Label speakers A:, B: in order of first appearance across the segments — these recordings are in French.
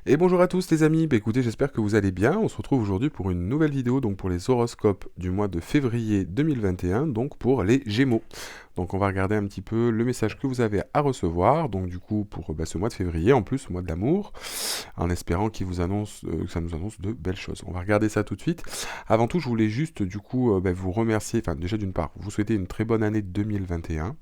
A: Et bonjour à tous les amis, écoutez, j'espère que vous allez bien. On se retrouve aujourd'hui pour une nouvelle vidéo donc pour les horoscopes du mois de février 2021, donc pour les Gémeaux. Donc on va regarder un petit peu le message que vous avez à recevoir, donc du coup pour ce mois de février, en plus, mois de l'amour, en espérant qu'il vous annonce, que ça nous annonce de belles choses. On va regarder ça tout de suite. Avant tout, je voulais juste du coup vous remercier, enfin déjà d'une part, vous souhaiter une très bonne année 2021,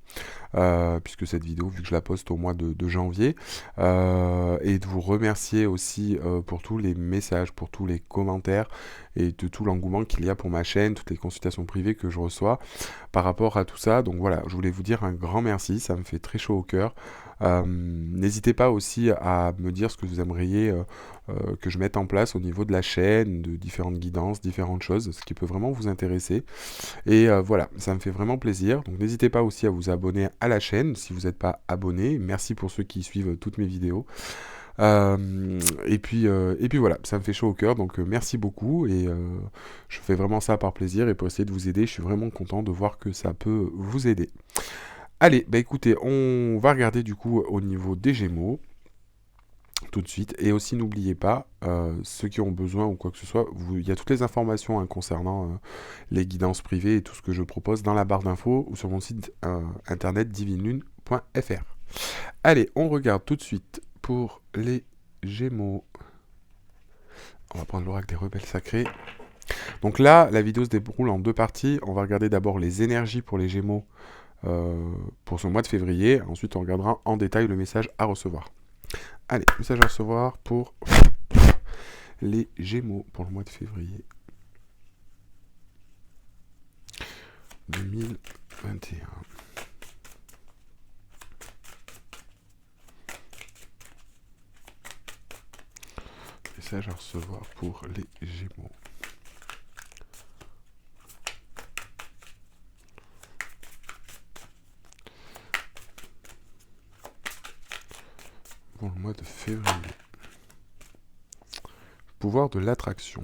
A: puisque cette vidéo, vu que je la poste au mois de janvier, et de vous remercier aussi pour tous les messages, pour tous les commentaires et de tout l'engouement qu'il y a pour ma chaîne, toutes les consultations privées que je reçois par rapport à tout ça. Donc voilà, je voulais vous dire un grand merci, ça me fait très chaud au cœur. N'hésitez pas aussi à me dire ce que vous aimeriez que je mette en place au niveau de la chaîne, de différentes guidances, différentes choses, ce qui peut vraiment vous intéresser. Et voilà, ça me fait vraiment plaisir. Donc n'hésitez pas aussi à vous abonner à la chaîne si vous n'êtes pas abonné. Merci pour ceux qui suivent toutes mes vidéos. Et puis voilà, ça me fait chaud au cœur, donc merci beaucoup. Et je fais vraiment ça par plaisir et pour essayer de vous aider. Je suis vraiment content de voir que ça peut vous aider. Allez, bah écoutez, on va regarder du coup au niveau des Gémeaux tout de suite. Et aussi, n'oubliez pas, ceux qui ont besoin ou quoi que ce soit, il y a toutes les informations concernant les guidances privées et tout ce que je propose dans la barre d'infos ou sur mon site internet divinelune.fr. Allez, on regarde tout de suite pour les Gémeaux. On va prendre l'oracle des rebelles sacrés. Donc là, la vidéo se déroule en deux parties. On va regarder d'abord les énergies pour les Gémeaux pour ce mois de février. Ensuite, on regardera en détail le message à recevoir. Allez, message à recevoir pour les Gémeaux pour le mois de février 2021. Message à recevoir pour les Gémeaux. Pour le mois de février. Pouvoir de l'attraction.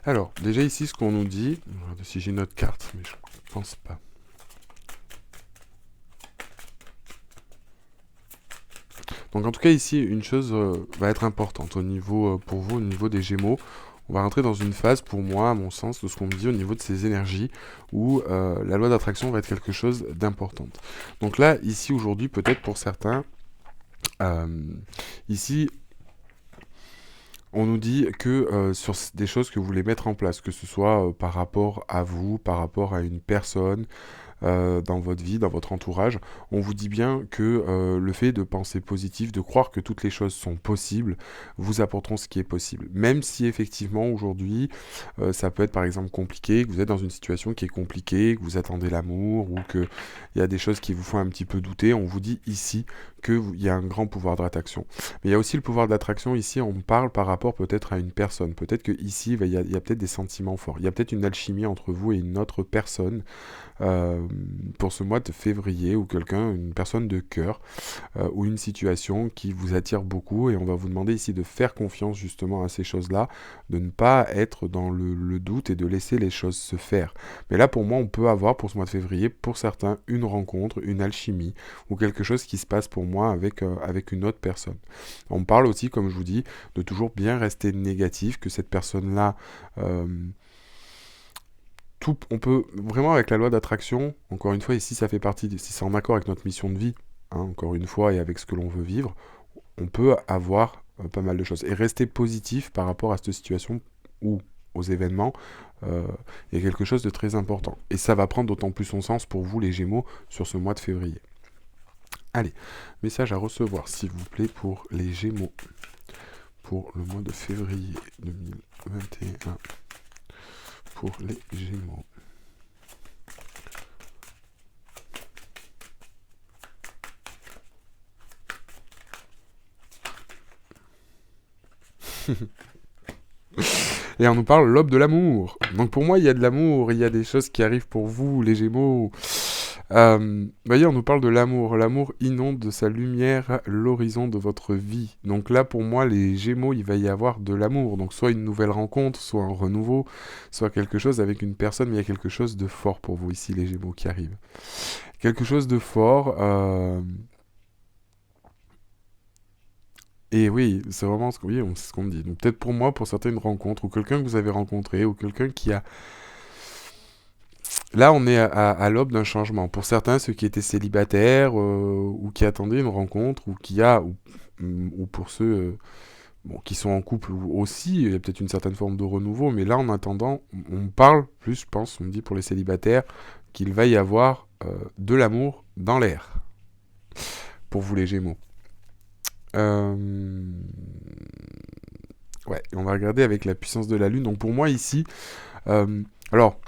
A: Alors, déjà ici, ce qu'on nous dit, regarde si j'ai une autre carte, mais je pense pas. Donc en tout cas ici, une chose va être importante au niveau, pour vous, au niveau des Gémeaux. On va rentrer dans une phase, pour moi, à mon sens, de ce qu'on me dit au niveau de ces énergies, où la loi d'attraction va être quelque chose d'important. Donc là, ici, aujourd'hui, peut-être pour certains, ici, on nous dit que sur des choses que vous voulez mettre en place, que ce soit par rapport à vous, par rapport à une personne, dans votre vie, dans votre entourage, on vous dit bien que le fait de penser positif, de croire que toutes les choses sont possibles, vous apporteront ce qui est possible. Même si effectivement aujourd'hui, ça peut être par exemple compliqué, que vous êtes dans une situation qui est compliquée, que vous attendez l'amour ou qu'il y a des choses qui vous font un petit peu douter, on vous dit ici qu'il y a un grand pouvoir d'attraction. Mais il y a aussi le pouvoir d'attraction, ici on parle par rapport peut-être à une personne. Peut-être qu'ici, il y a peut-être des sentiments forts. Il y a peut-être une alchimie entre vous et une autre personne pour ce mois de février, ou quelqu'un, une personne de cœur, ou une situation qui vous attire beaucoup, et on va vous demander ici de faire confiance justement à ces choses-là, de ne pas être dans le doute et de laisser les choses se faire. Mais là, pour moi, on peut avoir pour ce mois de février, pour certains, une rencontre, une alchimie, ou quelque chose qui se passe pour moi avec une autre personne. On parle aussi, comme je vous dis, de toujours bien rester négatif, que cette personne-là... on peut vraiment, avec la loi d'attraction, encore une fois ici ça fait partie, si c'est en accord avec notre mission de vie, encore une fois, et avec ce que l'on veut vivre, on peut avoir pas mal de choses. Et rester positif par rapport à cette situation ou aux événements est quelque chose de très important. Et ça va prendre d'autant plus son sens pour vous les Gémeaux sur ce mois de février. Allez, message à recevoir s'il vous plaît pour les Gémeaux pour le mois de février 2021. Pour les Gémeaux. Et on nous parle l'aube de l'amour. Donc pour moi, il y a de l'amour, il y a des choses qui arrivent pour vous, les Gémeaux. Voyez, on nous parle de l'amour. L'amour inonde de sa lumière l'horizon de votre vie. Donc là, pour moi, les Gémeaux, il va y avoir de l'amour. Donc soit une nouvelle rencontre, soit un renouveau, soit quelque chose avec une personne, mais il y a quelque chose de fort pour vous ici, les Gémeaux, qui arrivent. Quelque chose de fort. Et oui, c'est vraiment ce oui, c'est ce qu'on me dit. Donc peut-être pour moi, pour certains, une rencontre, ou quelqu'un que vous avez rencontré, ou quelqu'un qui a... Là, on est à l'aube d'un changement. Pour certains, ceux qui étaient célibataires, ou qui attendaient une rencontre, ou pour ceux bon, qui sont en couple aussi, il y a peut-être une certaine forme de renouveau, mais là, en attendant, on parle plus, je pense, on me dit pour les célibataires, qu'il va y avoir de l'amour dans l'air, pour vous les Gémeaux. Euh, Ouais, on va regarder avec la puissance de la Lune. Donc pour moi ici, euh, alors,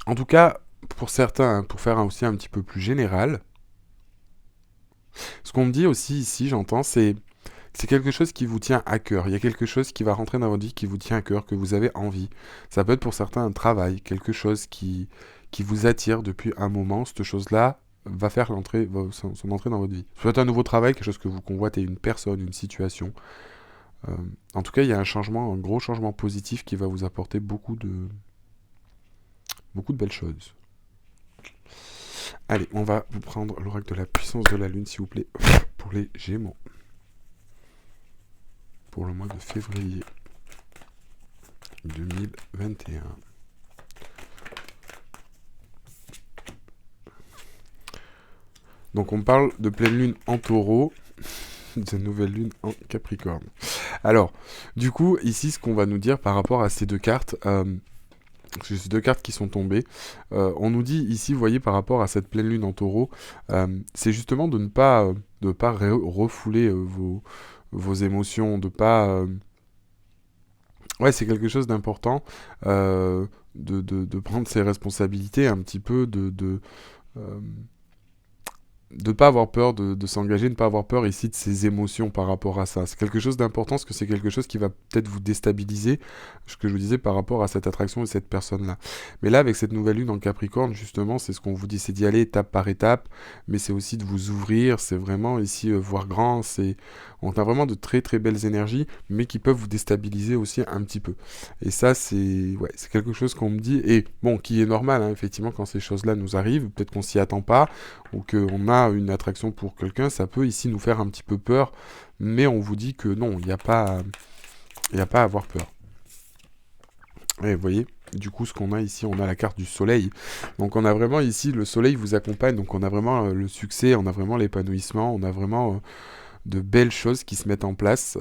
A: en tout cas, pour certains, hein, pour faire aussi un petit peu plus général, ce qu'on me dit aussi ici, j'entends, c'est quelque chose qui vous tient à cœur. Il y a quelque chose qui va rentrer dans votre vie qui vous tient à cœur, que vous avez envie. Ça peut être pour certains un travail, quelque chose qui vous attire depuis un moment. Cette chose-là va faire son entrée dans votre vie. Soit un nouveau travail, quelque chose que vous convoitez, une personne, une situation. Euh, En tout cas, il y a un changement, un gros changement positif qui va vous apporter beaucoup de belles choses. Allez, on va vous prendre l'oracle de la puissance de la Lune, s'il vous plaît, pour les Gémeaux. Pour le mois de février 2021. Donc on parle de pleine lune en taureau, de nouvelle lune en capricorne. Alors, du coup, ici, ce qu'on va nous dire par rapport à ces deux cartes, ces deux cartes qui sont tombées, on nous dit ici, vous voyez, par rapport à cette pleine lune en taureau, c'est justement de pas refouler vos émotions, de pas... ouais, c'est quelque chose d'important, de prendre ses responsabilités un petit peu, euh, de ne pas avoir peur de s'engager, de ne pas avoir peur ici de ses émotions par rapport à ça. C'est quelque chose d'important parce que c'est quelque chose qui va peut-être vous déstabiliser, ce que je vous disais par rapport à cette attraction et cette personne-là. Mais là, avec cette nouvelle lune en Capricorne, justement, c'est ce qu'on vous dit, c'est d'y aller étape par étape, mais c'est aussi de vous ouvrir, c'est vraiment ici voir grand, on a vraiment de très très belles énergies, mais qui peuvent vous déstabiliser aussi un petit peu. Et ça, c'est quelque chose qu'on me dit, et bon, qui est normal, hein, effectivement, quand ces choses-là nous arrivent, peut-être qu'on s'y attend pas, ou qu'on a une attraction pour quelqu'un, ça peut ici nous faire un petit peu peur, mais on vous dit que non, il n'y a pas à avoir peur. Et vous voyez, du coup, ce qu'on a ici, on a la carte du soleil. Donc on a vraiment ici, le soleil vous accompagne, donc on a vraiment le succès, on a vraiment l'épanouissement, on a vraiment de belles choses qui se mettent en place.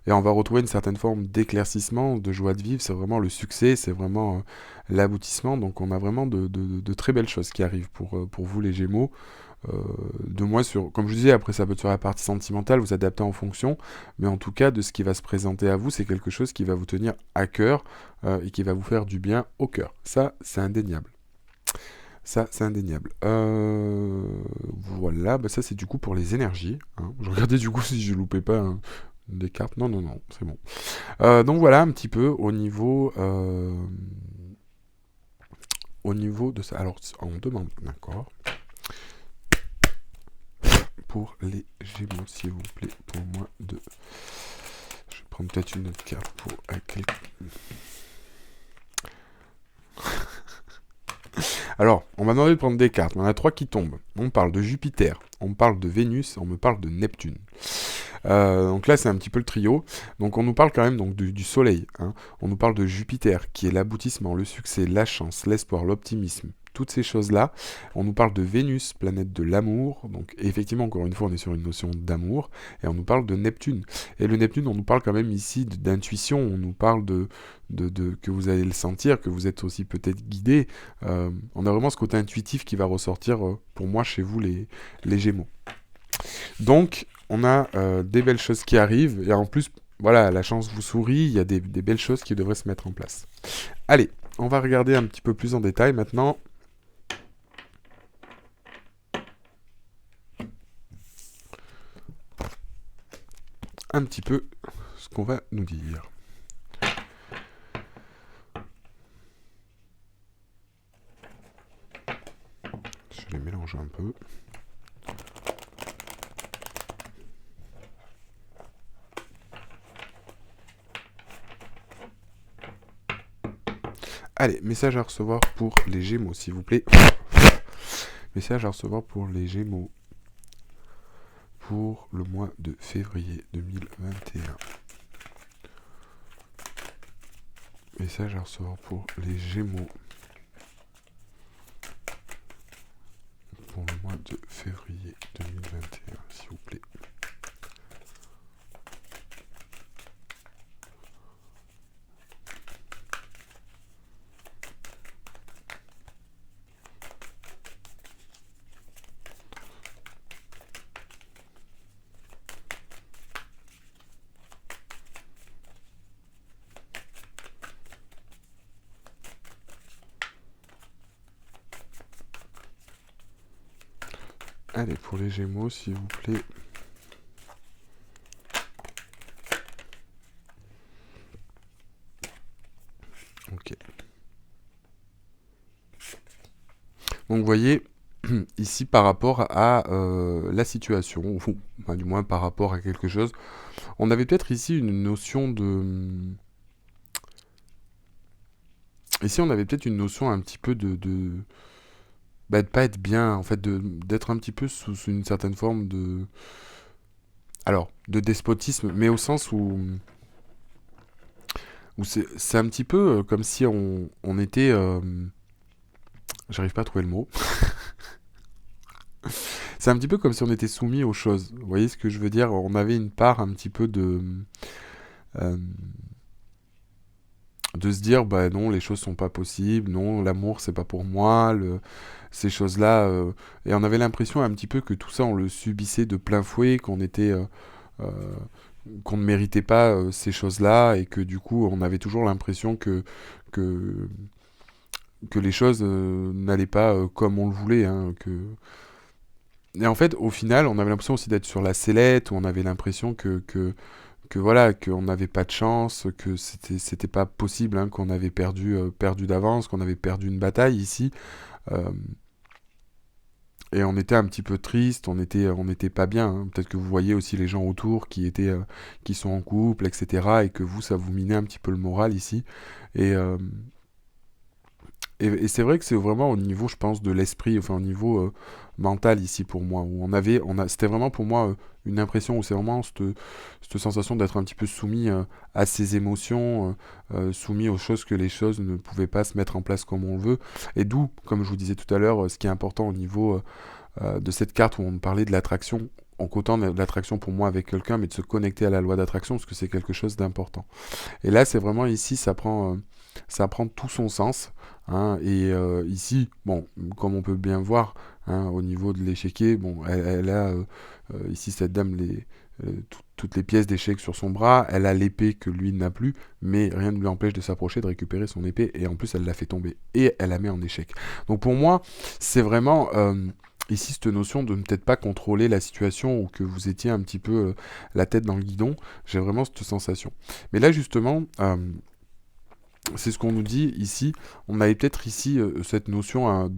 A: Et on va retrouver une certaine forme d'éclaircissement, de joie de vivre. C'est vraiment le succès, c'est vraiment l'aboutissement. Donc on a vraiment de très belles choses qui arrivent pour vous les Gémeaux. De moins sur, comme je disais, après ça peut être sur la partie sentimentale, vous adaptez en fonction, mais en tout cas de ce qui va se présenter à vous, c'est quelque chose qui va vous tenir à cœur et qui va vous faire du bien au cœur. Ça, c'est indéniable. Ça, c'est indéniable. Voilà, bah ça c'est du coup pour les énergies, hein. Je regardais du coup si je loupais pas des cartes. Non, non, non, c'est bon. Donc voilà un petit peu au niveau de ça. Alors, on demande, d'accord, pour les Gémeaux, s'il vous plaît, pour moi de... Je vais prendre peut-être une autre carte pour... Alors, on m'a demandé de prendre des cartes, mais on a trois qui tombent. On parle de Jupiter, on parle de Vénus, on me parle de Neptune. Donc là, c'est un petit peu le trio. Donc on nous parle quand même donc, du Soleil, hein. On nous parle de Jupiter, qui est l'aboutissement, le succès, la chance, l'espoir, l'optimisme. Toutes ces choses-là. On nous parle de Vénus, planète de l'amour. Donc effectivement, encore une fois, on est sur une notion d'amour. Et on nous parle de Neptune. Et le Neptune, on nous parle quand même ici d'intuition. On nous parle que vous allez le sentir, que vous êtes aussi peut-être guidé. On a vraiment ce côté intuitif qui va ressortir pour moi chez vous les Gémeaux. Donc, on a des belles choses qui arrivent, et en plus, voilà, la chance vous sourit, il y a des belles choses qui devraient se mettre en place. Allez, on va regarder un petit peu plus en détail maintenant. Un petit peu ce qu'on va nous dire. change un peu. Allez, message à recevoir pour les Gémeaux, s'il vous plaît. Message à recevoir pour les Gémeaux pour le mois de février 2021. Message à recevoir pour les Gémeaux pour le mois de février 2021, s'il vous plaît. Allez, pour les Gémeaux, s'il vous plaît. Ok. Donc, vous voyez, ici, par rapport à la situation, ou enfin, du moins par rapport à quelque chose, on avait peut-être ici une notion de... Ici, on avait peut-être une notion un petit peu de pas être bien, en fait, d'être un petit peu sous une certaine forme de... Alors, de despotisme, mais au sens où c'est un petit peu comme si on était... J'arrive pas à trouver le mot. C'est un petit peu comme si on était soumis aux choses. Vous voyez ce que je veux dire? On avait une part un petit peu euh, de se dire, bah non, les choses sont pas possibles, non, l'amour c'est pas pour moi, ces choses-là. Et on avait l'impression un petit peu que tout ça, on le subissait de plein fouet, euh, qu'on ne méritait pas ces choses-là, et que du coup, on avait toujours l'impression que, que les choses n'allaient pas comme on le voulait, hein, Et en fait, au final, on avait l'impression aussi d'être sur la sellette, où on avait l'impression que voilà, qu'on n'avait pas de chance, que c'était pas possible, hein, qu'on avait perdu d'avance, qu'on avait perdu une bataille ici. Euh, et on était un petit peu triste, on était pas bien, hein. Peut-être que vous voyez aussi les gens autour qui sont en couple, etc. Et que vous, ça vous minait un petit peu le moral ici. Et, euh, et c'est vrai que c'est vraiment au niveau, je pense, de l'esprit, enfin au niveau mental ici pour moi, où c'était vraiment pour moi une impression, où c'est vraiment cette sensation d'être un petit peu soumis à ses émotions, soumis aux choses que les choses ne pouvaient pas se mettre en place comme on le veut. Et d'où, comme je vous disais tout à l'heure, ce qui est important au niveau de cette carte où on parlait de l'attraction, en comptant de l'attraction pour moi avec quelqu'un, mais de se connecter à la loi d'attraction, parce que c'est quelque chose d'important. Et là, c'est vraiment ici, ça prend tout son sens, hein. Et ici, bon, comme on peut bien voir, hein, au niveau de l'échiquier, bon, elle a ici cette dame toutes les pièces d'échec sur son bras, elle a l'épée que lui n'a plus, mais rien ne lui empêche de s'approcher, de récupérer son épée, et en plus elle la fait tomber, et elle la met en échec. Donc pour moi, c'est vraiment ici cette notion de ne peut-être pas contrôler la situation, ou que vous étiez un petit peu la tête dans le guidon, j'ai vraiment cette sensation. Mais là justement... c'est ce qu'on nous dit ici. On avait peut-être ici cette notion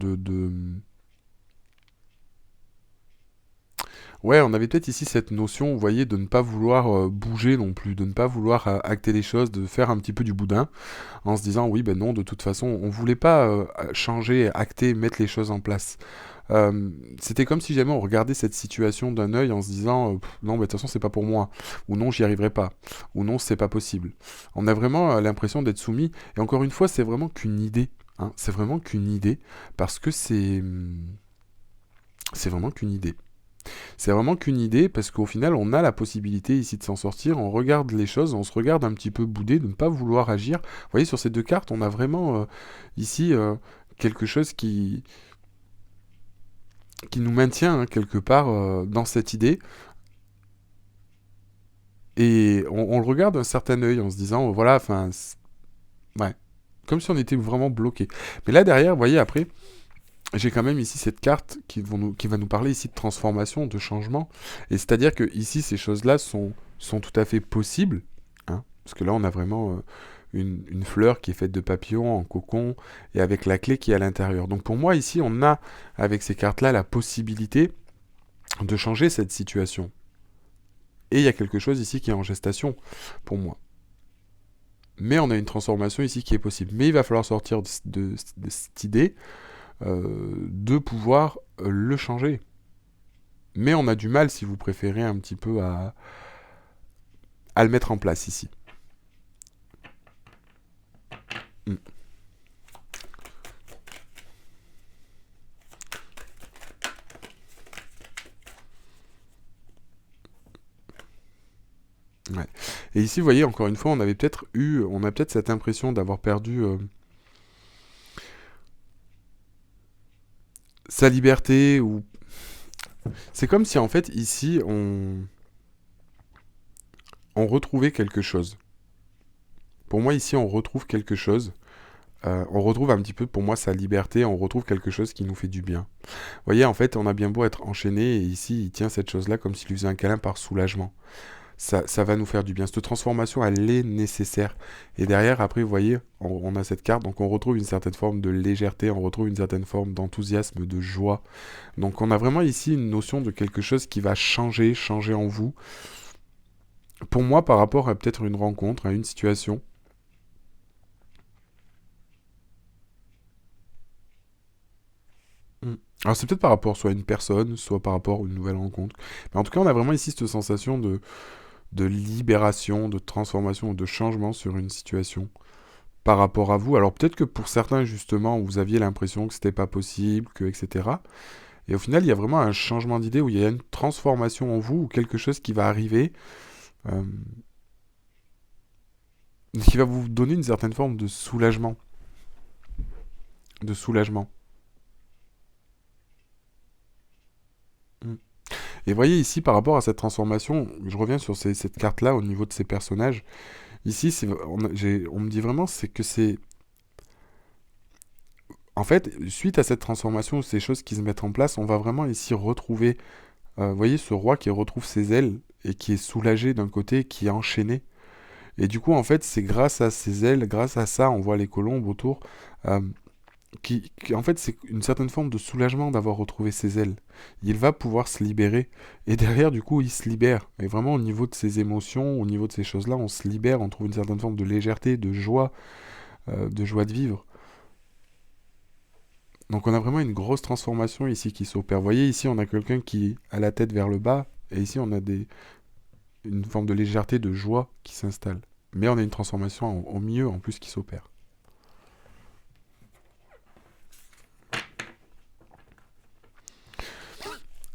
A: Ouais, on avait peut-être ici cette notion, vous voyez, de ne pas vouloir bouger non plus, de ne pas vouloir acter les choses, de faire un petit peu du boudin, en se disant, oui, ben non, de toute façon, on voulait pas changer, acter, mettre les choses en place. C'était comme si jamais on regardait cette situation d'un œil en se disant non, mais de toute façon c'est pas pour moi, ou non j'y arriverai pas, ou non c'est pas possible. On a vraiment l'impression d'être soumis, et encore une fois c'est vraiment qu'une idée, hein. C'est vraiment qu'une idée, parce que c'est vraiment qu'une idée. C'est vraiment qu'une idée, parce qu'au final on a la possibilité ici de s'en sortir, on regarde les choses, on se regarde un petit peu boudé, de ne pas vouloir agir. Vous voyez sur ces deux cartes on a vraiment ici quelque chose qui nous maintient hein, quelque part dans cette idée. Et on le regarde d'un certain œil en se disant, voilà, enfin, ouais, comme si on était vraiment bloqué. Mais là derrière, vous voyez, après, j'ai quand même ici cette carte qui va nous parler ici de transformation, de changement. Et c'est-à-dire que ici, ces choses-là sont tout à fait possibles, hein, parce que là, on a vraiment une fleur qui est faite de papillons en cocon et avec la clé qui est à l'intérieur. Donc pour moi ici on a avec ces cartes-là la possibilité de changer cette situation. Et il y a quelque chose ici qui est en gestation pour moi. Mais on a une transformation ici qui est possible. Mais il va falloir sortir de cette idée de pouvoir le changer. Mais on a du mal, si vous préférez, un petit peu à le mettre en place ici. Ouais. Et ici, vous voyez, encore une fois, on a peut-être cette impression d'avoir perdu sa liberté, ou c'est comme si en fait ici on retrouvait quelque chose. Pour moi ici on retrouve quelque chose. On retrouve un petit peu pour moi sa liberté, on retrouve quelque chose qui nous fait du bien. Vous voyez, en fait, on a bien beau être enchaîné, et ici il tient cette chose-là comme s'il lui faisait un câlin par soulagement. Ça va nous faire du bien. Cette transformation, elle est nécessaire. Et derrière, après, vous voyez, on a cette carte, donc on retrouve une certaine forme de légèreté, on retrouve une certaine forme d'enthousiasme, de joie. Donc on a vraiment ici une notion de quelque chose qui va changer en vous. Pour moi, par rapport à peut-être une rencontre, à une situation. Alors c'est peut-être par rapport soit à une personne, soit par rapport à une nouvelle rencontre. Mais en tout cas, on a vraiment ici cette sensation de libération, de transformation, de changement sur une situation par rapport à vous. Alors peut-être que pour certains, justement, vous aviez l'impression que c'était pas possible, que etc. Et au final, il y a vraiment un changement d'idée où il y a une transformation en vous, ou quelque chose qui va arriver, euh, qui va vous donner une certaine forme de soulagement. De soulagement. Mm. Et voyez ici, par rapport à cette transformation, je reviens sur cette carte-là au niveau de ces personnages. Ici, on me dit vraiment que c'est... En fait, suite à cette transformation, ces choses qui se mettent en place, on va vraiment ici retrouver, vous voyez, ce roi qui retrouve ses ailes et qui est soulagé d'un côté, qui est enchaîné. Et du coup, en fait, c'est grâce à ses ailes, grâce à ça, on voit les colombes autour, euh, en fait, c'est une certaine forme de soulagement d'avoir retrouvé ses ailes. Il va pouvoir se libérer. Et derrière, du coup, il se libère. Et vraiment, au niveau de ses émotions, au niveau de ces choses-là, on se libère, on trouve une certaine forme de légèreté, de joie de vivre. Donc on a vraiment une grosse transformation ici qui s'opère. Vous voyez, ici on a quelqu'un qui a la tête vers le bas, et ici on a une forme de légèreté, de joie qui s'installe. Mais on a une transformation au milieu en plus qui s'opère.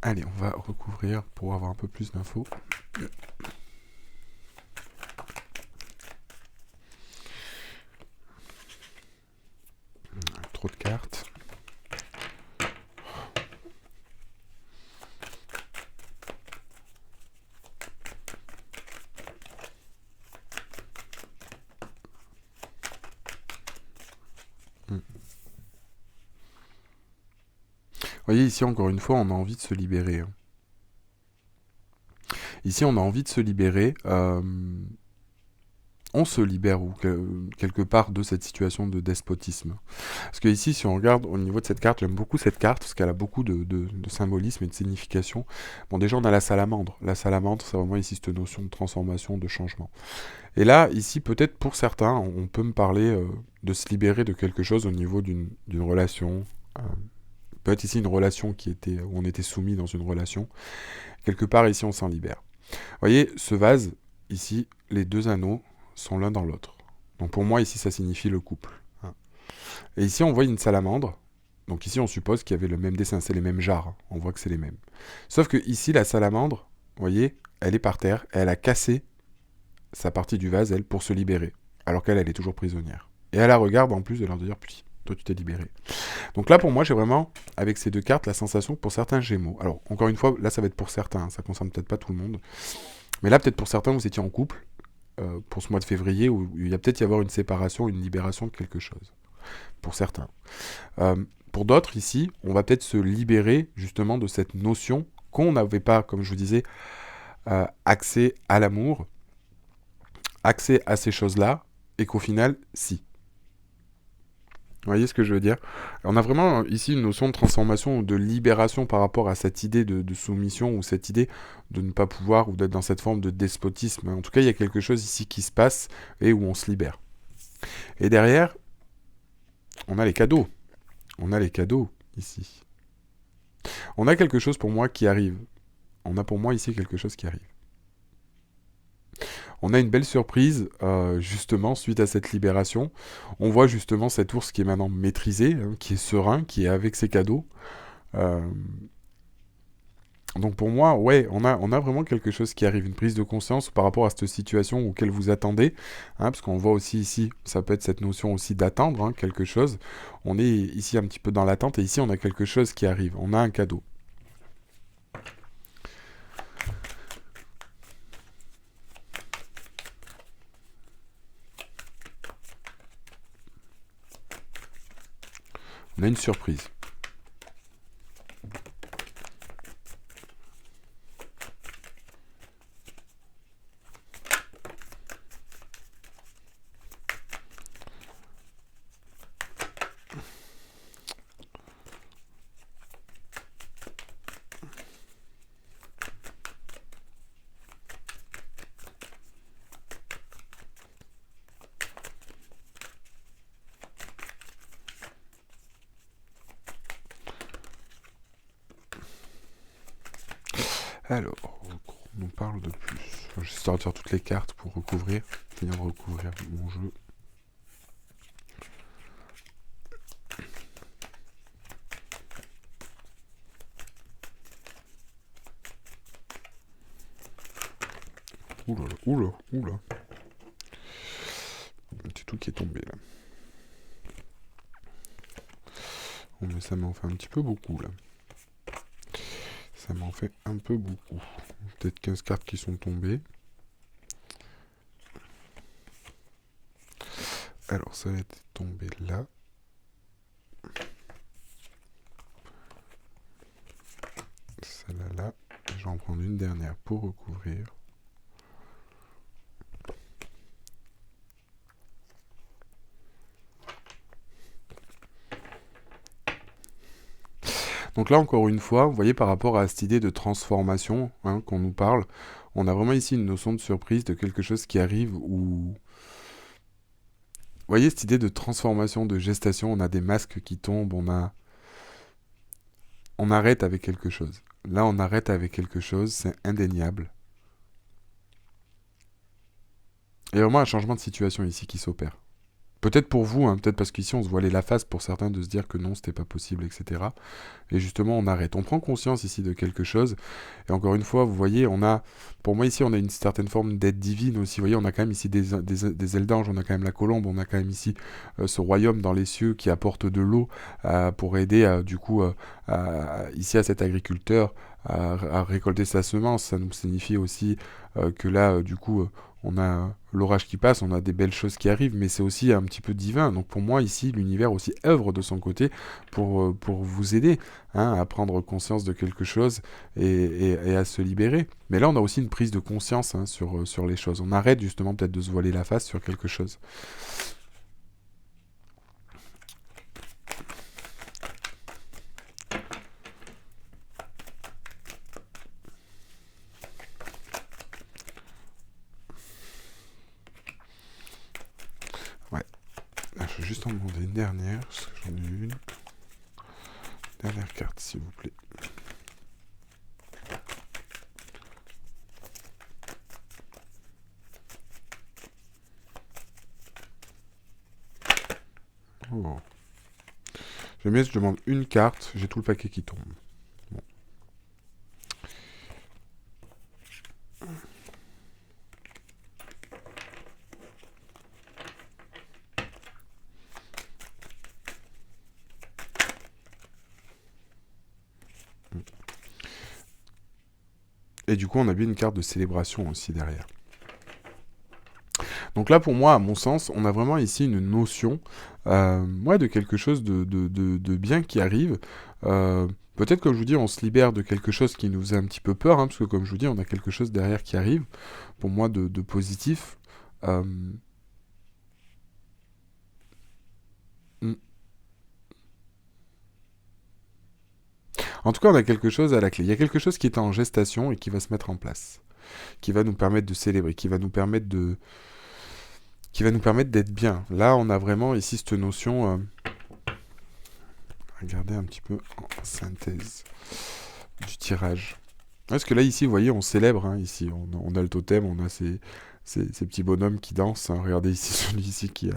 A: Allez, on va recouvrir pour avoir un peu plus d'infos. Trop de cartes. Vous voyez, ici, encore une fois, on a envie de se libérer. Hein. Ici, on a envie de se libérer. On se libère quelque part de cette situation de despotisme. Parce que ici, si on regarde au niveau de cette carte, j'aime beaucoup cette carte parce qu'elle a beaucoup de symbolisme et de signification. Bon, déjà, on a la salamandre. La salamandre, c'est vraiment ici cette notion de transformation, de changement. Et là, ici, peut-être pour certains, on peut me parler de se libérer de quelque chose au niveau d'une relation. Peut-être ici une relation où on était soumis dans une relation. Quelque part, ici, on s'en libère. Vous voyez, ce vase, ici, les deux anneaux sont l'un dans l'autre. Donc pour moi, ici, ça signifie le couple. Hein. Et ici, on voit une salamandre. Donc ici, on suppose qu'il y avait le même dessin, c'est les mêmes jarres. Hein. On voit que c'est les mêmes. Sauf que ici, la salamandre, vous voyez, elle est par terre, et elle a cassé sa partie du vase, elle, pour se libérer. Alors qu'elle, elle est toujours prisonnière. Et elle la regarde en plus de leur dire, puis, toi, tu t'es libéré. Donc là, pour moi, j'ai vraiment, avec ces deux cartes, la sensation que pour certains Gémeaux. Alors, encore une fois, là, ça va être pour certains, hein, ça concerne peut-être pas tout le monde. Mais là, peut-être pour certains, vous étiez en couple, pour ce mois de février, où il y a peut-être y avoir une séparation, une libération de quelque chose. Pour certains. Pour d'autres, ici, on va peut-être se libérer, justement, de cette notion qu'on n'avait pas, comme je vous disais, accès à l'amour, accès à ces choses-là, et qu'au final, si. Vous voyez ce que je veux dire? On a vraiment ici une notion de transformation ou de libération par rapport à cette idée de soumission ou cette idée de ne pas pouvoir ou d'être dans cette forme de despotisme. En tout cas, il y a quelque chose ici qui se passe et où on se libère. Et derrière, on a les cadeaux. On a les cadeaux ici. On a quelque chose pour moi qui arrive. On a pour moi ici quelque chose qui arrive. On a une belle surprise, justement, suite à cette libération. On voit justement cet ours qui est maintenant maîtrisé, hein, qui est serein, qui est avec ses cadeaux. Euh, donc pour moi, ouais, on a vraiment quelque chose qui arrive, une prise de conscience par rapport à cette situation auquel vous attendez, hein, parce qu'on voit aussi ici, ça peut être cette notion aussi d'attendre, hein, quelque chose. On est ici un petit peu dans l'attente, et ici on a quelque chose qui arrive, on a un cadeau. On a une surprise. Alors, on nous parle de plus. Je vais sortir toutes les cartes pour recouvrir, finir de recouvrir mon jeu. Oula, oula, oula. C'est tout qui est tombé là. Oh, mais ça m'en fait un petit peu beaucoup là. Ça m'en fait un peu beaucoup. Peut-être 15 cartes qui sont tombées. Alors ça va être tombé là. Celle-là là. Je vais en prendre une dernière pour recouvrir. Donc là, encore une fois, vous voyez, par rapport à cette idée de transformation, hein, qu'on nous parle, on a vraiment ici une notion de surprise, de quelque chose qui arrive où... Vous voyez, cette idée de transformation, de gestation, on a des masques qui tombent, on arrête avec quelque chose. Là, on arrête avec quelque chose, c'est indéniable. Il y a vraiment un changement de situation ici qui s'opère. Peut-être pour vous, hein, peut-être parce qu'ici on se voilait la face pour certains de se dire que non, c'était pas possible, etc. Et justement, on arrête. On prend conscience ici de quelque chose. Et encore une fois, vous voyez, pour moi ici, on a une certaine forme d'aide divine aussi. Vous voyez, on a quand même ici des ailes d'ange, on a quand même la colombe, on a quand même ici ce royaume dans les cieux qui apporte de l'eau pour aider, du coup, ici à cet agriculteur à récolter sa semence. Ça nous signifie aussi que là, du coup, on a l'orage qui passe, on a des belles choses qui arrivent, mais c'est aussi un petit peu divin. Donc pour moi, ici, l'univers aussi œuvre de son côté pour vous aider, hein, à prendre conscience de quelque chose et à se libérer. Mais là, on a aussi une prise de conscience, hein, sur les choses. On arrête justement peut-être de se voiler la face sur quelque chose. Ouais. Là, je vais juste en demander une dernière, parce que j'en ai une. Dernière carte, s'il vous plaît. Oh. J'aime bien si je demande une carte, j'ai tout le paquet qui tombe. Bon. Et du coup, on a bien une carte de célébration aussi derrière. Donc là, pour moi, à mon sens, on a vraiment ici une notion de quelque chose de bien qui arrive. Peut-être, comme je vous dis, on se libère de quelque chose qui nous faisait un petit peu peur, hein, parce que comme je vous dis, on a quelque chose derrière qui arrive, pour moi, de positif. En tout cas, on a quelque chose à la clé. Il y a quelque chose qui est en gestation et qui va se mettre en place, qui va nous permettre de célébrer, qui va nous permettre d'être bien. Là, on a vraiment ici cette notion. Regardez un petit peu en synthèse du tirage. Parce que là, ici, vous voyez, on célèbre. Hein, ici, on a le totem, on a ces petits bonhommes qui dansent. Hein. Regardez ici, celui-ci qui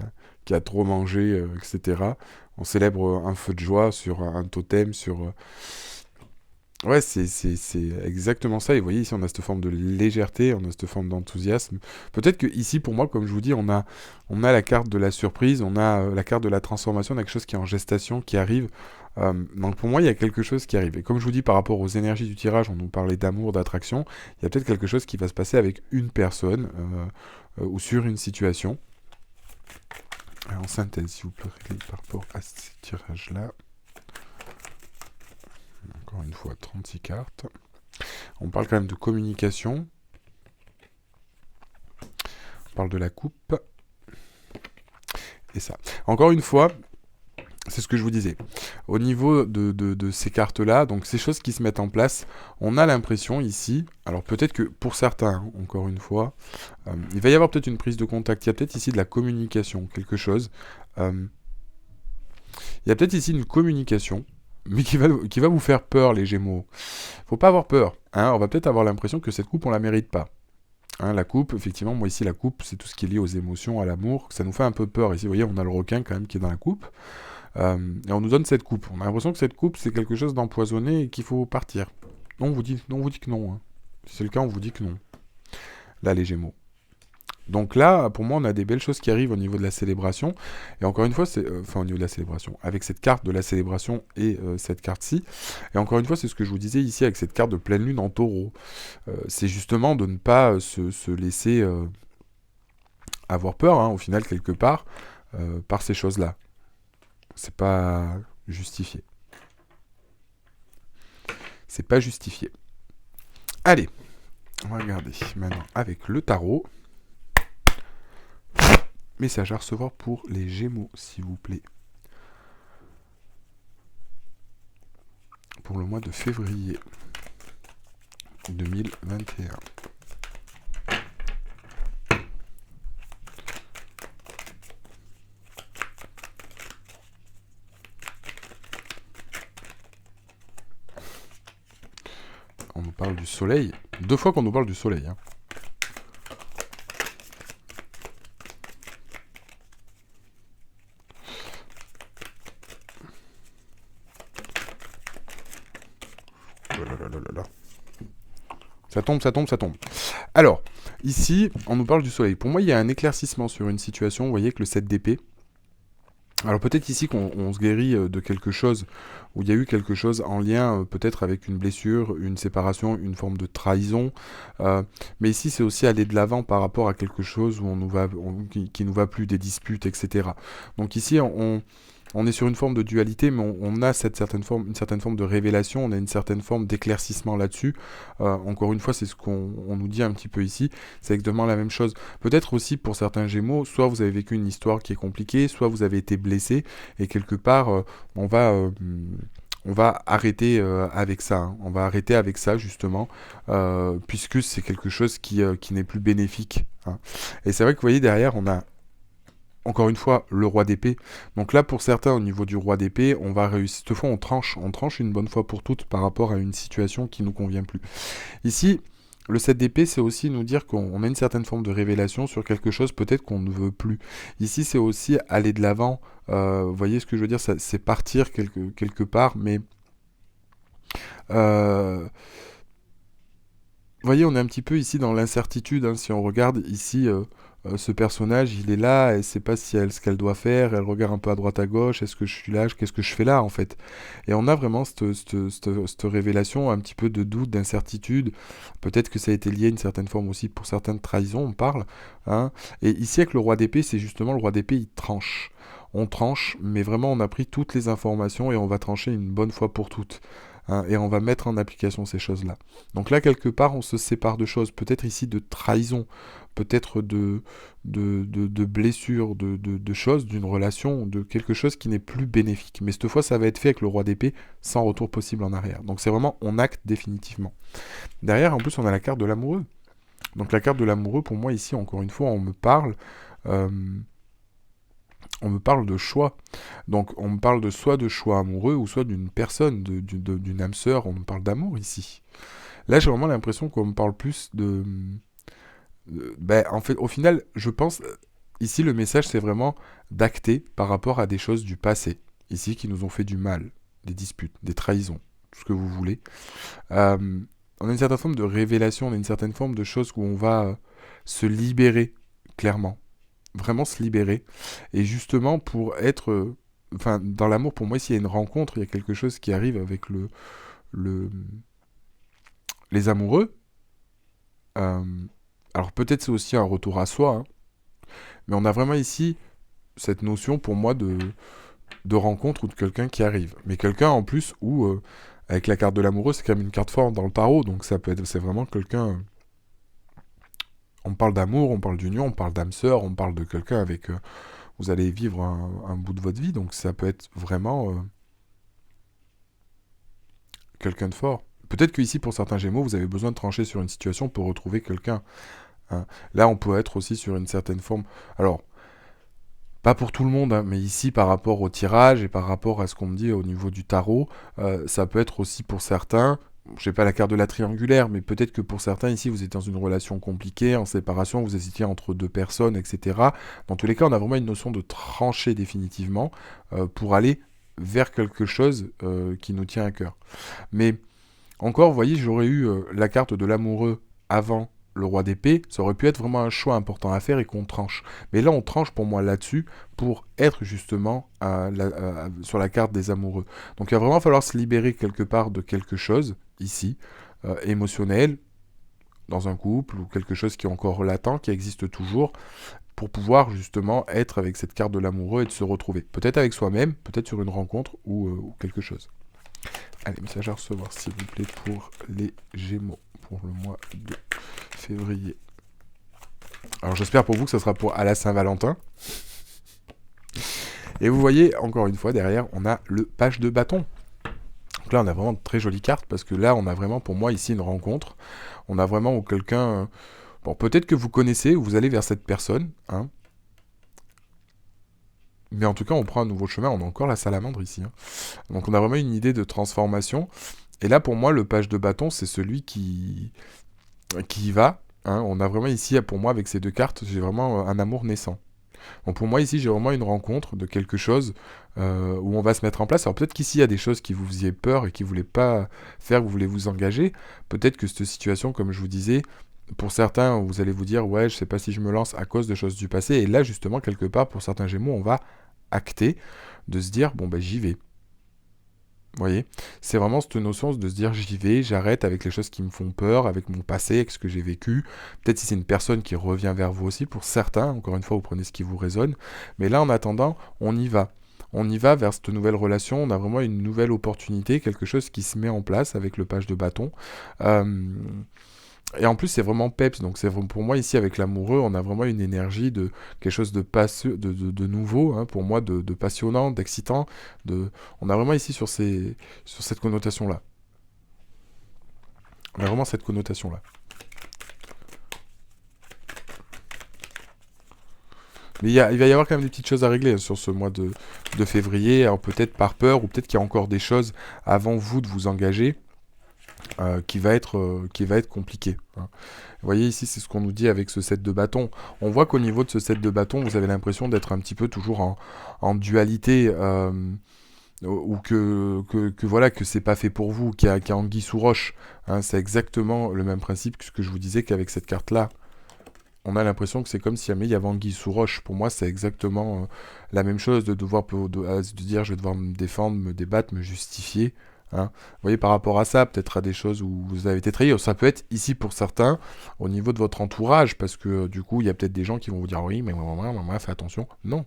A: a trop mangé, etc. On célèbre un feu de joie sur un totem, sur... Ouais, c'est exactement ça. Et vous voyez, ici, on a cette forme de légèreté, on a cette forme d'enthousiasme. Peut-être que ici, pour moi, comme je vous dis, on a la carte de la surprise, on a la carte de la transformation, on a quelque chose qui est en gestation, qui arrive. Donc pour moi, il y a quelque chose qui arrive. Et comme je vous dis, par rapport aux énergies du tirage, on nous parlait d'amour, d'attraction, il y a peut-être quelque chose qui va se passer avec une personne ou sur une situation. Alors, en synthèse, s'il vous plaît, par rapport à ce tirage-là. Encore une fois, 36 cartes. On parle quand même de communication. On parle de la coupe. Et ça. Encore une fois, c'est ce que je vous disais. Au niveau de ces cartes-là, donc ces choses qui se mettent en place, on a l'impression ici, alors peut-être que pour certains, hein, encore une fois, il va y avoir peut-être une prise de contact. Il y a peut-être ici de la communication, quelque chose. Il y a peut-être ici une communication, mais qui va vous faire peur, les Gémeaux. Faut pas avoir peur. Hein, on va peut-être avoir l'impression que cette coupe, on la mérite pas. Hein, la coupe, effectivement, moi ici, la coupe, c'est tout ce qui est lié aux émotions, à l'amour. Ça nous fait un peu peur. Ici, vous voyez, on a le requin quand même qui est dans la coupe. Et on nous donne cette coupe. On a l'impression que cette coupe, c'est quelque chose d'empoisonné et qu'il faut partir. On vous dit que non. Hein. Si c'est le cas, on vous dit que non. Là, les Gémeaux. Donc là, pour moi, on a des belles choses qui arrivent au niveau de la célébration. Et encore une fois, enfin au niveau de la célébration, avec cette carte de la célébration et cette carte-ci. Et encore une fois, c'est ce que je vous disais ici avec cette carte de pleine lune en taureau. C'est justement de ne pas se laisser avoir peur, hein, au final, quelque part, par ces choses-là. C'est pas justifié. C'est pas justifié. Allez, on va regarder maintenant avec le tarot. Message à recevoir pour les Gémeaux, s'il vous plaît. Pour le mois de février 2021. On nous parle du soleil. 2 fois qu'on nous parle du soleil. Hein. Ça tombe. Alors, ici, on nous parle du soleil. Pour moi, il y a un éclaircissement sur une situation. Vous voyez que le 7 d'épée. Alors peut-être ici qu'on se guérit de quelque chose, où il y a eu quelque chose en lien peut-être avec une blessure, une séparation, une forme de trahison. Mais ici, c'est aussi aller de l'avant par rapport à quelque chose où qui nous va plus, des disputes, etc. Donc ici, on est sur une forme de dualité, mais on a une certaine forme de révélation, on a une certaine forme d'éclaircissement là-dessus. Encore une fois, c'est ce qu'on nous dit un petit peu ici, c'est exactement la même chose. Peut-être aussi pour certains Gémeaux, soit vous avez vécu une histoire qui est compliquée, soit vous avez été blessé, et quelque part, on va arrêter avec ça. Hein. On va arrêter avec ça, justement, puisque c'est quelque chose qui n'est plus bénéfique. Hein. Et c'est vrai que vous voyez, derrière, on a encore une fois, le roi d'épée. Donc là, pour certains, au niveau du roi d'épée, on va réussir. Cette fois, on tranche une bonne fois pour toutes par rapport à une situation qui nous convient plus. Ici, le 7 d'épée, c'est aussi nous dire qu'on a une certaine forme de révélation sur quelque chose peut-être qu'on ne veut plus. Ici, c'est aussi aller de l'avant. Vous voyez ce que je veux dire, c'est partir quelque part, mais... vous voyez, on est un petit peu ici dans l'incertitude. Hein, si on regarde ici... ce personnage, il est là, elle sait pas ce qu'elle doit faire, elle regarde un peu à droite à gauche, est-ce que je suis là, qu'est-ce que je fais là en fait. Et on a vraiment cette révélation, un petit peu de doute, d'incertitude, peut-être que ça a été lié à une certaine forme aussi pour certaines trahisons, on parle. Hein. Et ici avec le roi d'épée, c'est justement le roi d'épée, il tranche. On tranche, mais vraiment on a pris toutes les informations et on va trancher une bonne fois pour toutes. hein, et on va mettre en application ces choses-là. Donc là, quelque part, on se sépare de choses, peut-être ici de trahison, peut-être de blessures, de choses, d'une relation, de quelque chose qui n'est plus bénéfique. Mais cette fois, ça va être fait avec le roi d'épée, sans retour possible en arrière. Donc c'est vraiment, on acte définitivement. Derrière, en plus, on a la carte de l'amoureux. Donc la carte de l'amoureux, pour moi, ici, encore une fois, euh, on me parle de choix. Donc on me parle de soit de choix amoureux, ou soit d'une personne, d'une âme sœur, on me parle d'amour ici. Là, j'ai vraiment l'impression qu'on me parle plus ben, en fait, au final, je pense, ici, le message, c'est vraiment d'acter par rapport à des choses du passé, ici, qui nous ont fait du mal, des disputes, des trahisons, tout ce que vous voulez. Euh, on a une certaine forme de révélation, on a une certaine forme de choses où on va se libérer, clairement. Vraiment se libérer. Et justement, pour être... Enfin, dans l'amour, pour moi, s'il y a une rencontre, il y a quelque chose qui arrive avec le les amoureux. Euh, alors peut-être c'est aussi un retour à soi, hein, mais on a vraiment ici cette notion pour moi de rencontre ou de quelqu'un qui arrive. Mais quelqu'un en plus où, avec la carte de l'amoureux, c'est quand même une carte forte dans le tarot, donc ça peut être, c'est vraiment quelqu'un... On parle d'amour, on parle d'union, on parle d'âme sœur, on parle de quelqu'un avec... vous allez vivre un bout de votre vie, donc ça peut être vraiment quelqu'un de fort. Peut-être que ici, pour certains Gémeaux, vous avez besoin de trancher sur une situation pour retrouver quelqu'un, hein. Là, on peut être aussi sur une certaine forme... Alors, pas pour tout le monde, hein, mais ici, par rapport au tirage et par rapport à ce qu'on me dit au niveau du tarot, ça peut être aussi pour certains, je n'ai pas la carte de la triangulaire, mais peut-être que pour certains, ici, vous êtes dans une relation compliquée, en séparation, vous hésitiez entre deux personnes, etc. Dans tous les cas, on a vraiment une notion de trancher définitivement pour aller vers quelque chose qui nous tient à cœur. Mais encore, vous voyez, j'aurais eu la carte de l'amoureux avant le roi d'épée, ça aurait pu être vraiment un choix important à faire et qu'on tranche. Mais là, on tranche pour moi là-dessus pour être justement sur la carte des amoureux. Donc il va vraiment falloir se libérer quelque part de quelque chose, ici, émotionnel, dans un couple, ou quelque chose qui est encore latent, qui existe toujours, pour pouvoir justement être avec cette carte de l'amoureux et de se retrouver. Peut-être avec soi-même, peut-être sur une rencontre ou quelque chose. Allez, message à recevoir, s'il vous plaît, pour les Gémeaux, pour le mois de février. Alors, j'espère pour vous que ce sera pour à la Saint-Valentin. Et vous voyez, encore une fois, derrière, on a le page de bâton. Donc là, on a vraiment de très jolies cartes, parce que là, on a vraiment, pour moi, ici, une rencontre. On a vraiment quelqu'un... bon, peut-être que vous connaissez, ou vous allez vers cette personne, hein. Mais en tout cas, on prend un nouveau chemin. On a encore la salamandre ici, hein. Donc, on a vraiment une idée de transformation. Et là, pour moi, le page de bâton, c'est celui qui y va, hein. On a vraiment ici, pour moi, avec ces deux cartes, j'ai vraiment un amour naissant. Donc pour moi, ici, j'ai vraiment une rencontre de quelque chose où on va se mettre en place. Alors peut-être qu'ici, il y a des choses qui vous faisaient peur et qui ne voulaient pas faire, que vous voulez vous engager. Peut-être que cette situation, comme je vous disais, pour certains, vous allez vous dire, ouais, je sais pas si je me lance à cause de choses du passé. Et là, justement, quelque part, pour certains Gémeaux, on va acter de se dire, bon, ben j'y vais. Vous voyez, c'est vraiment cette notion de se dire j'y vais, j'arrête avec les choses qui me font peur, avec mon passé, avec ce que j'ai vécu. Peut-être si c'est une personne qui revient vers vous aussi, pour certains, encore une fois, vous prenez ce qui vous résonne. Mais là, en attendant, on y va. On y va vers cette nouvelle relation, on a vraiment une nouvelle opportunité, quelque chose qui se met en place avec le page de bâton. Et en plus, c'est vraiment peps, donc c'est pour moi ici avec l'amoureux, on a vraiment une énergie de quelque chose de nouveau, hein, pour moi, de passionnant, d'excitant. On a vraiment ici sur cette connotation-là. On a vraiment cette connotation-là. Mais il va y avoir quand même des petites choses à régler, hein, sur ce mois de février. Alors peut-être par peur, ou peut-être qu'il y a encore des choses avant vous de vous engager. Qui va être compliqué, hein. Vous voyez ici, c'est ce qu'on nous dit avec ce set de bâtons. On voit qu'au niveau de ce set de bâtons, vous avez l'impression d'être un petit peu toujours en dualité, ou que voilà, que c'est pas fait pour vous, qu'il y a anguille sous roche, hein. C'est exactement le même principe que ce que je vous disais qu'avec cette carte-là. On a l'impression que c'est comme si jamais il y avait anguille sous roche. Pour moi, c'est exactement la même chose de dire je vais devoir me défendre, me débattre, me justifier, hein. Vous voyez, par rapport à ça, peut-être à des choses où vous avez été trahi. Ça peut être ici pour certains, au niveau de votre entourage, parce que du coup, il y a peut-être des gens qui vont vous dire oui, mais moi, fais attention. Non.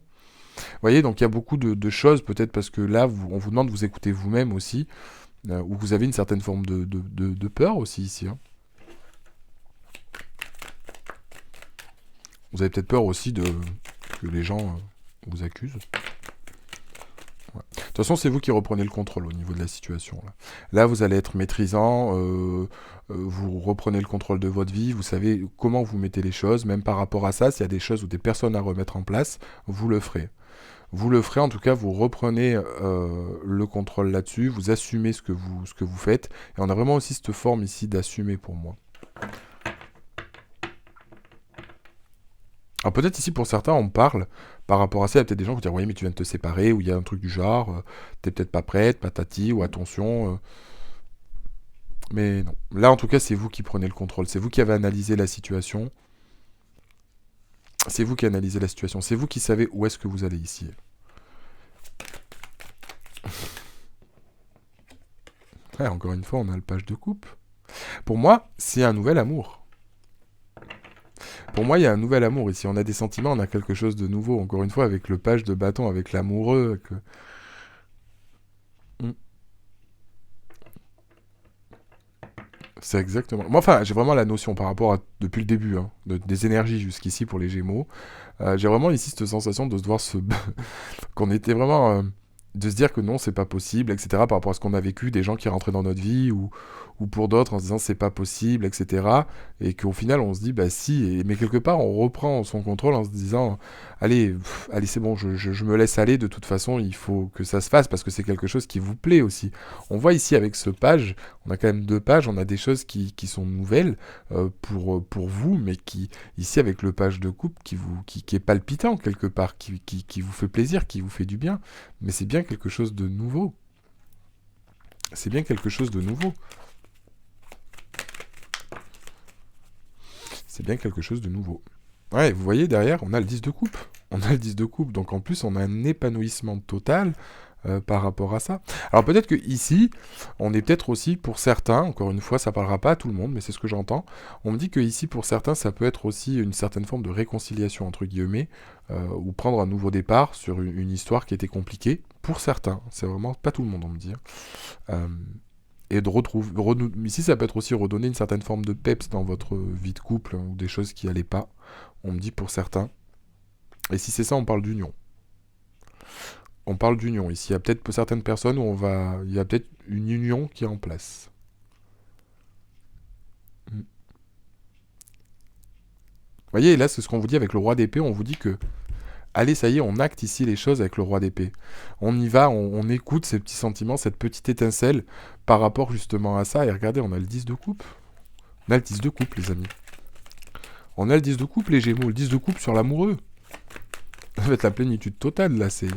A: Vous voyez, donc il y a beaucoup de choses, peut-être parce que là, on vous demande de vous écouter vous-même aussi. Ou vous avez une certaine forme de peur aussi ici. Hein. Vous avez peut-être peur aussi que les gens vous accusent. Ouais. De toute façon, c'est vous qui reprenez le contrôle au niveau de la situation. Là, vous allez être maîtrisant, vous reprenez le contrôle de votre vie, vous savez comment vous mettez les choses, même par rapport à ça, s'il y a des choses ou des personnes à remettre en place, vous le ferez. Vous le ferez, en tout cas, vous reprenez le contrôle là-dessus, vous assumez ce que vous faites, et on a vraiment aussi cette forme ici d'assumer pour moi. Alors peut-être ici pour certains on parle par rapport à ça, il y a peut-être des gens qui vont dire oui mais tu viens de te séparer, ou il y a un truc du genre, t'es peut-être pas prête, patati, ou attention. Mais non. Là en tout cas c'est vous qui prenez le contrôle, c'est vous qui avez analysé la situation. C'est vous qui analysez la situation, c'est vous qui savez où est-ce que vous allez ici. Ouais, encore une fois on a le page de coupe. Pour moi c'est un nouvel amour. Pour moi, il y a un nouvel amour ici. On a des sentiments, on a quelque chose de nouveau. Encore une fois, avec le page de bâton, avec l'amoureux. C'est exactement. Moi, enfin, j'ai vraiment la notion par rapport à depuis le début, hein, des énergies jusqu'ici pour les Gémeaux. J'ai vraiment ici cette sensation de se voir qu'on était vraiment de se dire que non, c'est pas possible, etc. Par rapport à ce qu'on a vécu, des gens qui rentraient dans notre vie ou pour d'autres en se disant c'est pas possible, etc. Et qu'au final on se dit bah si, mais quelque part on reprend son contrôle en se disant allez, allez c'est bon, je me laisse aller, de toute façon il faut que ça se fasse parce que c'est quelque chose qui vous plaît aussi. On voit ici avec ce page, on a quand même 2 pages, on a des choses qui sont nouvelles pour vous, mais qui ici avec le page de coupe qui est palpitant quelque part, qui vous fait plaisir, qui vous fait du bien, mais c'est bien quelque chose de nouveau. C'est bien quelque chose de nouveau. C'est bien quelque chose de nouveau. Ouais, vous voyez derrière, on a le 10 de coupe. On a le 10 de coupe, donc en plus on a un épanouissement total par rapport à ça. Alors peut-être que ici, on est peut-être aussi pour certains, encore une fois, ça parlera pas à tout le monde, mais c'est ce que j'entends. On me dit que ici pour certains, ça peut être aussi une certaine forme de réconciliation entre guillemets, ou prendre un nouveau départ sur une histoire qui était compliquée. Pour certains, c'est vraiment pas tout le monde, on me dit. Et de retrouver... Ici, ça peut être aussi redonner une certaine forme de peps dans votre vie de couple, ou des choses qui allaient pas, on me dit pour certains. Et si c'est ça, on parle d'union. On parle d'union ici. Il y a peut-être certaines personnes où il y a peut-être une union qui est en place. Vous voyez, là, c'est ce qu'on vous dit avec le roi d'épée. On vous dit que allez, ça y est, on acte ici les choses avec le roi d'épée. On y va, on écoute ces petits sentiments, cette petite étincelle par rapport justement à ça. Et regardez, on a le 10 de coupe. On a le 10 de coupe, les amis. On a le 10 de coupe, les Gémeaux. Le 10 de coupe sur l'amoureux. Ça va être la plénitude totale, là. C'est...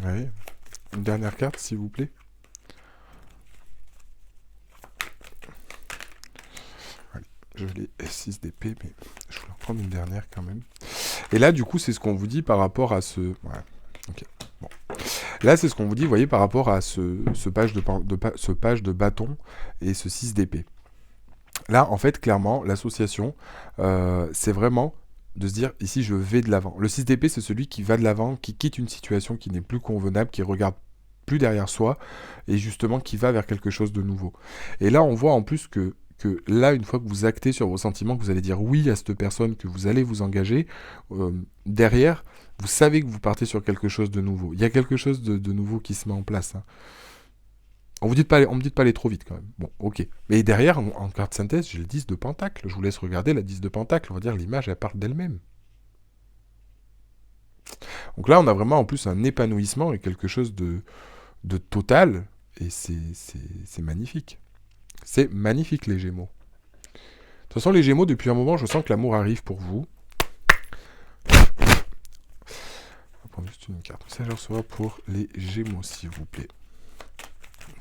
A: Ouais. Une dernière carte, s'il vous plaît. Je l'ai 6 d'épée, mais je voulais en prendre une dernière quand même. Et là, du coup, c'est ce qu'on vous dit par rapport à ce... Ouais. Ok. Bon. Là, c'est ce qu'on vous dit, vous voyez, par rapport à ce page de bâton et ce 6 d'épée. Là, en fait, clairement, l'association, c'est vraiment de se dire, ici, je vais de l'avant. Le 6 d'épée, c'est celui qui va de l'avant, qui quitte une situation qui n'est plus convenable, qui regarde plus derrière soi, et justement qui va vers quelque chose de nouveau. Et là, on voit en plus que là, une fois que vous actez sur vos sentiments, que vous allez dire oui à cette personne, que vous allez vous engager, derrière, vous savez que vous partez sur quelque chose de nouveau. Il y a quelque chose de nouveau qui se met en place. Hein. On me dit pas aller trop vite quand même. Bon, ok. Mais derrière, en carte synthèse, j'ai le 10 de pentacle. Je vous laisse regarder la 10 de pentacle. On va dire l'image, elle part d'elle-même. Donc là, on a vraiment en plus un épanouissement et quelque chose de total. Et c'est magnifique. C'est magnifique, les Gémeaux. De toute façon, les Gémeaux, depuis un moment, je sens que l'amour arrive pour vous. On va prendre juste une carte. Ça, je reçois pour les Gémeaux, s'il vous plaît.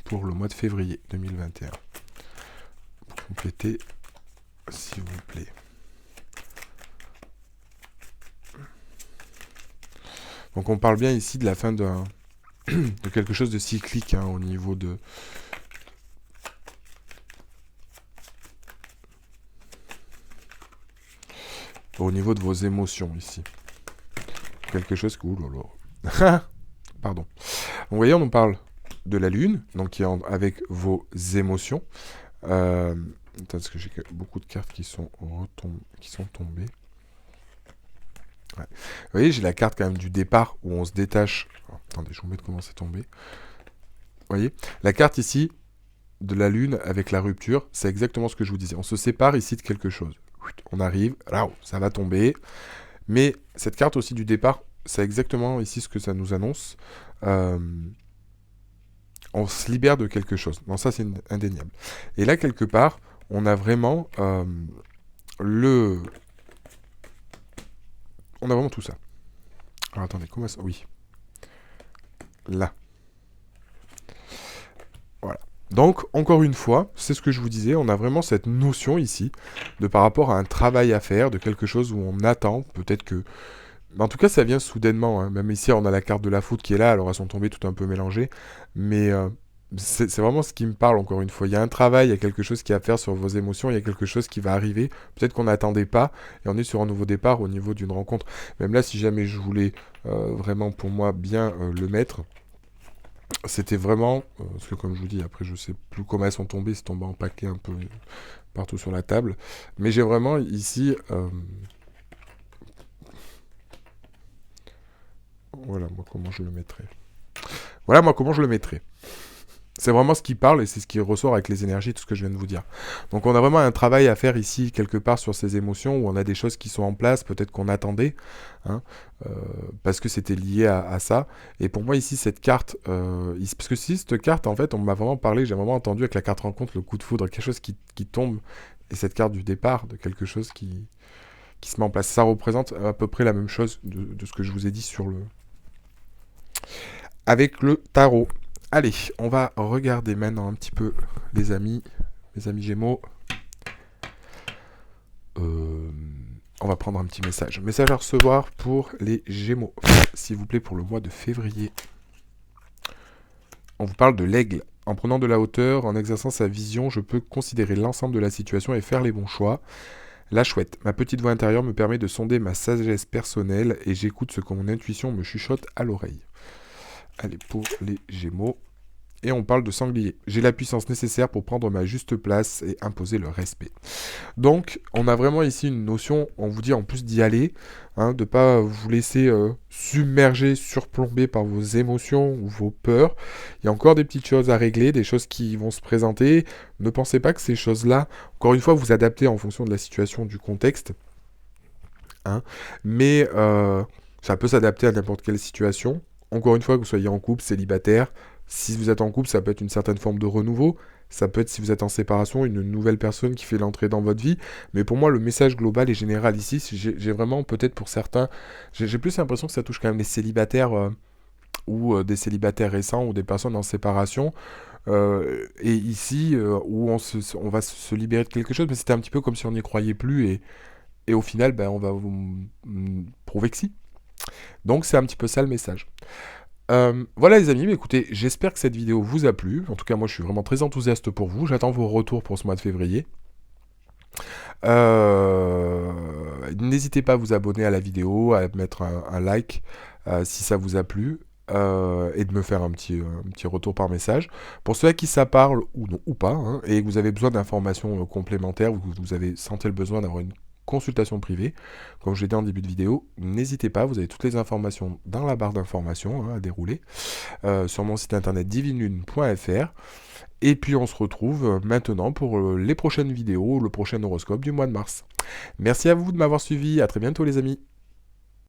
A: Pour le mois de février 2021. Pour compléter, s'il vous plaît. Donc on parle bien ici de la fin de quelque chose de cyclique, hein, au niveau de... au niveau de vos émotions ici. Quelque chose que... Ouh là là. Pardon. Donc, vous voyez, on nous parle de la lune, donc qui est avec vos émotions. Attends, parce que j'ai beaucoup de cartes qui sont tombées. Ouais. Vous voyez, j'ai la carte quand même du départ où on se détache. Oh, attendez, je vous mets comment c'est tombé. Vous voyez, la carte ici de la lune avec la rupture, c'est exactement ce que je vous disais. On se sépare ici de quelque chose. On arrive, là, ça va tomber. Mais cette carte aussi du départ, c'est exactement ici ce que ça nous annonce. On se libère de quelque chose. Non, ça c'est indéniable. Et là, quelque part, on a vraiment on a vraiment tout ça. Alors attendez, comment ça... Oui. Là. Voilà. Donc, encore une fois, c'est ce que je vous disais, on a vraiment cette notion ici, de par rapport à un travail à faire, de quelque chose où on attend, peut-être que... En tout cas, ça vient soudainement. Hein. Même ici, on a la carte de la foudre qui est là, alors elles sont tombées tout un peu mélangées. Mais c'est vraiment ce qui me parle, encore une fois. Il y a un travail, il y a quelque chose qui est à faire sur vos émotions, il y a quelque chose qui va arriver. Peut-être qu'on n'attendait pas, et on est sur un nouveau départ au niveau d'une rencontre. Même là, si jamais je voulais vraiment, pour moi, bien le mettre... C'était vraiment, parce que comme je vous dis, après je sais plus comment elles sont tombées, c'est tombé en paquet un peu partout sur la table. Mais j'ai vraiment ici, voilà moi comment je le mettrais. Voilà moi comment je le mettrais. C'est vraiment ce qui parle et c'est ce qui ressort avec les énergies, tout ce que je viens de vous dire. Donc on a vraiment un travail à faire ici, quelque part, sur ces émotions, où on a des choses qui sont en place, peut-être qu'on attendait, hein, parce que c'était lié à ça. Et pour moi ici, cette carte, parce que si cette carte, en fait, on m'a vraiment parlé, j'ai vraiment entendu avec la carte rencontre, le coup de foudre, quelque chose qui tombe, et cette carte du départ, de quelque chose qui se met en place. Ça représente à peu près la même chose de ce que je vous ai dit sur le... avec le tarot. Allez, on va regarder maintenant un petit peu les amis, mes amis Gémeaux. On va prendre un petit message. Message à recevoir pour les Gémeaux, s'il vous plaît, pour le mois de février. On vous parle de l'aigle. En prenant de la hauteur, en exerçant sa vision, je peux considérer l'ensemble de la situation et faire les bons choix. La chouette. Ma petite voix intérieure me permet de sonder ma sagesse personnelle et j'écoute ce que mon intuition me chuchote à l'oreille. Allez, pour les Gémeaux. Et on parle de sanglier. J'ai la puissance nécessaire pour prendre ma juste place et imposer le respect. Donc, on a vraiment ici une notion, on vous dit en plus d'y aller, hein, de ne pas vous laisser submerger, surplomber par vos émotions ou vos peurs. Il y a encore des petites choses à régler, des choses qui vont se présenter. Ne pensez pas que ces choses-là, encore une fois, vous adaptez en fonction de la situation, du contexte. Hein, mais ça peut s'adapter à n'importe quelle situation. Encore une fois, que vous soyez en couple, célibataire, si vous êtes en couple, ça peut être une certaine forme de renouveau. Ça peut être, si vous êtes en séparation, une nouvelle personne qui fait l'entrée dans votre vie. Mais pour moi, le message global et général ici, j'ai vraiment, peut-être pour certains, j'ai plus l'impression que ça touche quand même les célibataires ou des célibataires récents ou des personnes en séparation. Et ici, où on va se libérer de quelque chose, mais c'était un petit peu comme si on n'y croyait plus. Et au final, ben, on va vous prouver que si. Donc c'est un petit peu ça le message. Voilà les amis, mais écoutez, j'espère que cette vidéo vous a plu. En tout cas, moi je suis vraiment très enthousiaste pour vous. J'attends vos retours pour ce mois de février. N'hésitez pas à vous abonner à la vidéo, à mettre un like si ça vous a plu. Et de me faire un petit retour par message. Pour ceux à qui ça parle ou non, ou pas, hein, et que vous avez besoin d'informations complémentaires, ou que vous avez senti le besoin d'avoir une consultation privée, comme je l'ai dit en début de vidéo, n'hésitez pas, vous avez toutes les informations dans la barre d'informations à dérouler, sur mon site internet divinelune.fr, et puis on se retrouve maintenant pour les prochaines vidéos, le prochain horoscope du mois de mars. Merci à vous de m'avoir suivi, à très bientôt les amis.